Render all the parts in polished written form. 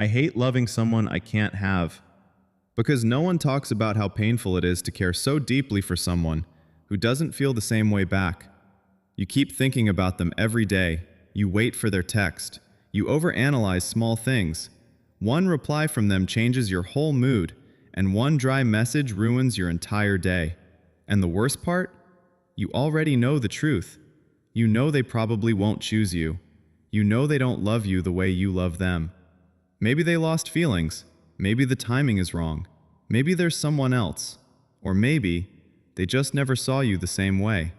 I hate loving someone I can't have. Because no one talks about how painful it is to care so deeply for someone who doesn't feel the same way back. You keep thinking about them every day. You wait for their text. You overanalyze small things. One reply from them changes your whole mood, and one dry message ruins your entire day. And the worst part? You already know the truth. You know they probably won't choose you. You know they don't love you the way you love them. Maybe they lost feelings. Maybe the timing is wrong. Maybe there's someone else. Or maybe they just never saw you the same way.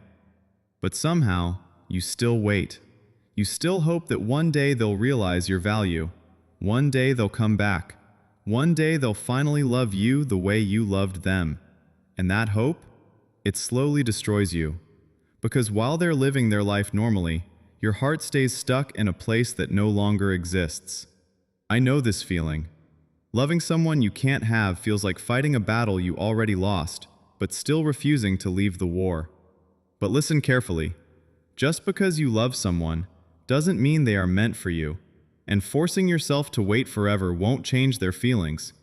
But somehow, you still wait. You still hope that one day they'll realize your value. One day they'll come back. One day they'll finally love you the way you loved them. And that hope? It slowly destroys you. Because while they're living their life normally, your heart stays stuck in a place that no longer exists. I know this feeling. Loving someone you can't have feels like fighting a battle you already lost, but still refusing to leave the war. But listen carefully. Just because you love someone doesn't mean they are meant for you, and forcing yourself to wait forever won't change their feelings.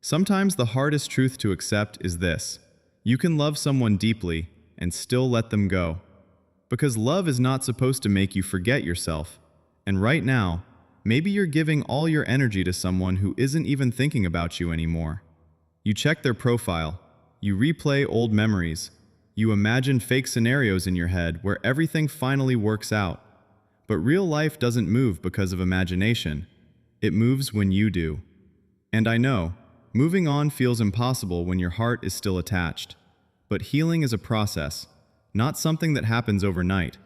Sometimes the hardest truth to accept is this: you can love someone deeply and still let them go. Because love is not supposed to make you forget yourself. And right now, maybe you're giving all your energy to someone who isn't even thinking about you anymore. You check their profile, you replay old memories, you imagine fake scenarios in your head where everything finally works out. But real life doesn't move because of imagination. It moves when you do. And I know, moving on feels impossible when your heart is still attached. But healing is a process, not something that happens overnight.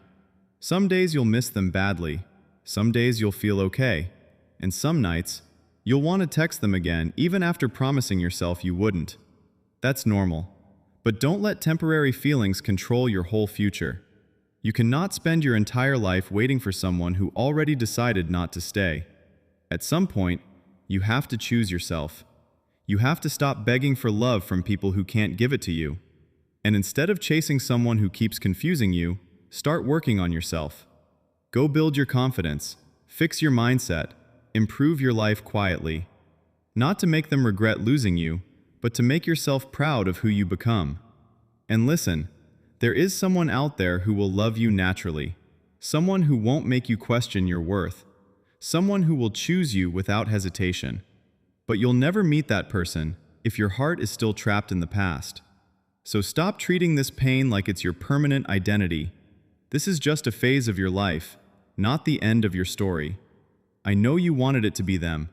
Some days you'll miss them badly. Some days you'll feel okay. And some nights, you'll want to text them again even after promising yourself you wouldn't. That's normal. But don't let temporary feelings control your whole future. You cannot spend your entire life waiting for someone who already decided not to stay. At some point, you have to choose yourself. You have to stop begging for love from people who can't give it to you. And instead of chasing someone who keeps confusing you, start working on yourself. Go build your confidence, fix your mindset, improve your life quietly. Not to make them regret losing you, but to make yourself proud of who you become. And listen, there is someone out there who will love you naturally. Someone who won't make you question your worth. Someone who will choose you without hesitation. But you'll never meet that person if your heart is still trapped in the past. So stop treating this pain like it's your permanent identity. This is just a phase of your life, not the end of your story. I know you wanted it to be them.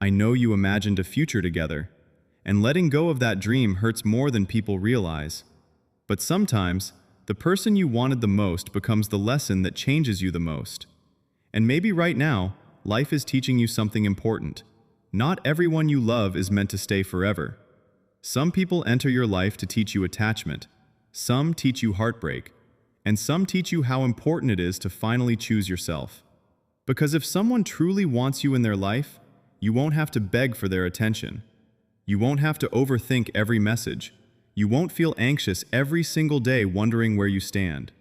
I know you imagined a future together. And letting go of that dream hurts more than people realize. But sometimes, the person you wanted the most becomes the lesson that changes you the most. And maybe right now, life is teaching you something important. Not everyone you love is meant to stay forever. Some people enter your life to teach you attachment. Some teach you heartbreak. And some teach you how important it is to finally choose yourself. Because if someone truly wants you in their life, you won't have to beg for their attention. You won't have to overthink every message. You won't feel anxious every single day wondering where you stand.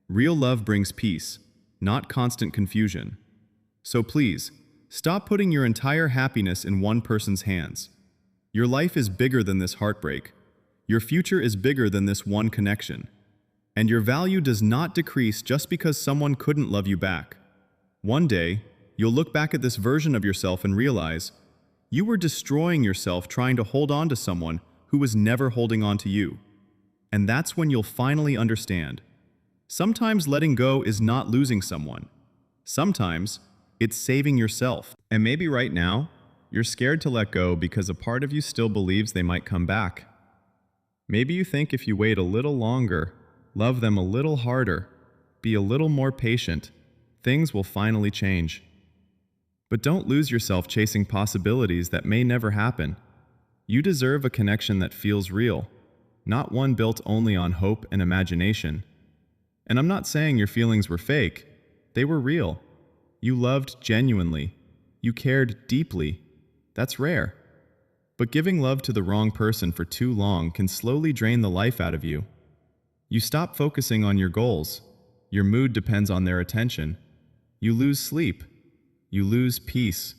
Real love brings peace, not constant confusion. So please, stop putting your entire happiness in one person's hands. Your life is bigger than this heartbreak. Your future is bigger than this one connection. And your value does not decrease just because someone couldn't love you back. One day, you'll look back at this version of yourself and realize you were destroying yourself trying to hold on to someone who was never holding on to you. And that's when you'll finally understand. Sometimes letting go is not losing someone. Sometimes it's saving yourself. And maybe right now, you're scared to let go because a part of you still believes they might come back. Maybe you think if you wait a little longer, love them a little harder, be a little more patient, things will finally change. But don't lose yourself chasing possibilities that may never happen. You deserve a connection that feels real, not one built only on hope and imagination. And I'm not saying your feelings were fake. They were real. You loved genuinely. You cared deeply. That's rare. But giving love to the wrong person for too long can slowly drain the life out of you. You stop focusing on your goals. Your mood depends on their attention. You lose sleep. You lose peace.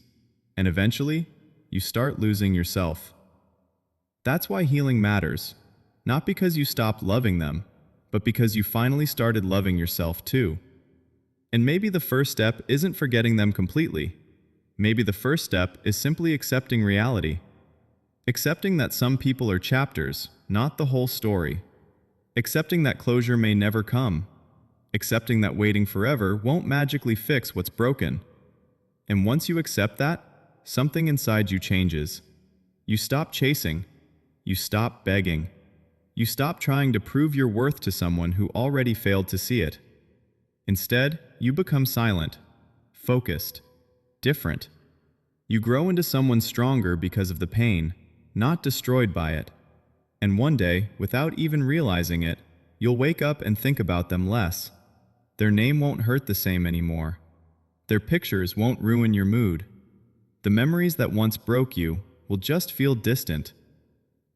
and eventually, you start losing yourself. That's why healing matters, not because you stopped loving them, but because you finally started loving yourself too. And maybe the first step isn't forgetting them completely. Maybe the first step is simply accepting reality. Accepting that some people are chapters, not the whole story. Accepting that closure may never come. Accepting that waiting forever won't magically fix what's broken. And once you accept that, something inside you changes. You stop chasing. You stop begging. You stop trying to prove your worth to someone who already failed to see it. Instead, you become silent, focused, different. You grow into someone stronger because of the pain, not destroyed by it. And one day, without even realizing it, you'll wake up and think about them less. Their name won't hurt the same anymore. Their pictures won't ruin your mood. The memories that once broke you will just feel distant.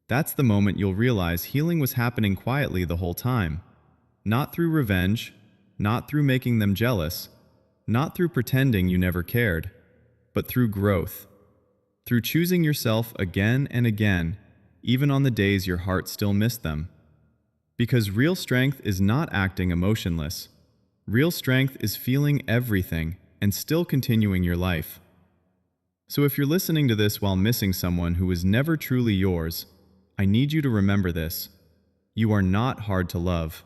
That's the moment you'll realize healing was happening quietly the whole time. Not through revenge, not through making them jealous, not through pretending you never cared, but through growth. Through choosing yourself again and again, even on the days your heart still missed them. Because real strength is not acting emotionless. Real strength is feeling everything and still continuing your life. So if you're listening to this while missing someone who was never truly yours, I need you to remember this. You are not hard to love.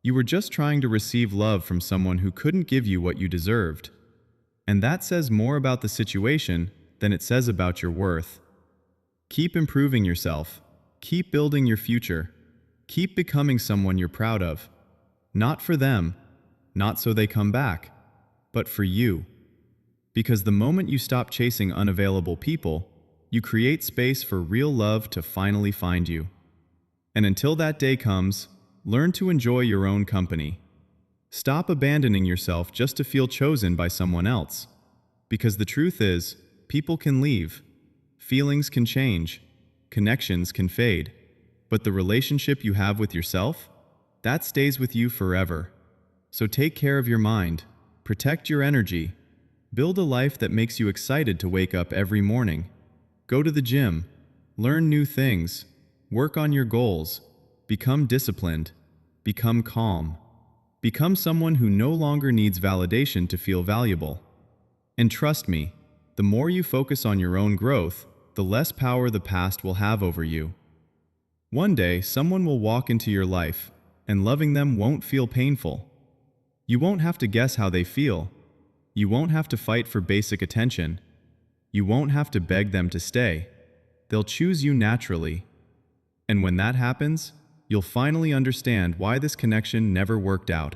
You were just trying to receive love from someone who couldn't give you what you deserved. And that says more about the situation than it says about your worth. Keep improving yourself. Keep building your future. Keep becoming someone you're proud of. Not for them, not so they come back, but for you. Because the moment you stop chasing unavailable people, you create space for real love to finally find you. And until that day comes, learn to enjoy your own company. Stop abandoning yourself just to feel chosen by someone else. Because the truth is, people can leave, feelings can change, connections can fade, but the relationship you have with yourself, that stays with you forever. So take care of your mind, protect your energy, build a life that makes you excited to wake up every morning. Go to the gym, learn new things, work on your goals, become disciplined, become calm. Become someone who no longer needs validation to feel valuable. And trust me, the more you focus on your own growth, the less power the past will have over you. One day, someone will walk into your life, and loving them won't feel painful. You won't have to guess how they feel. You won't have to fight for basic attention. You won't have to beg them to stay. They'll choose you naturally. And when that happens, you'll finally understand why this connection never worked out.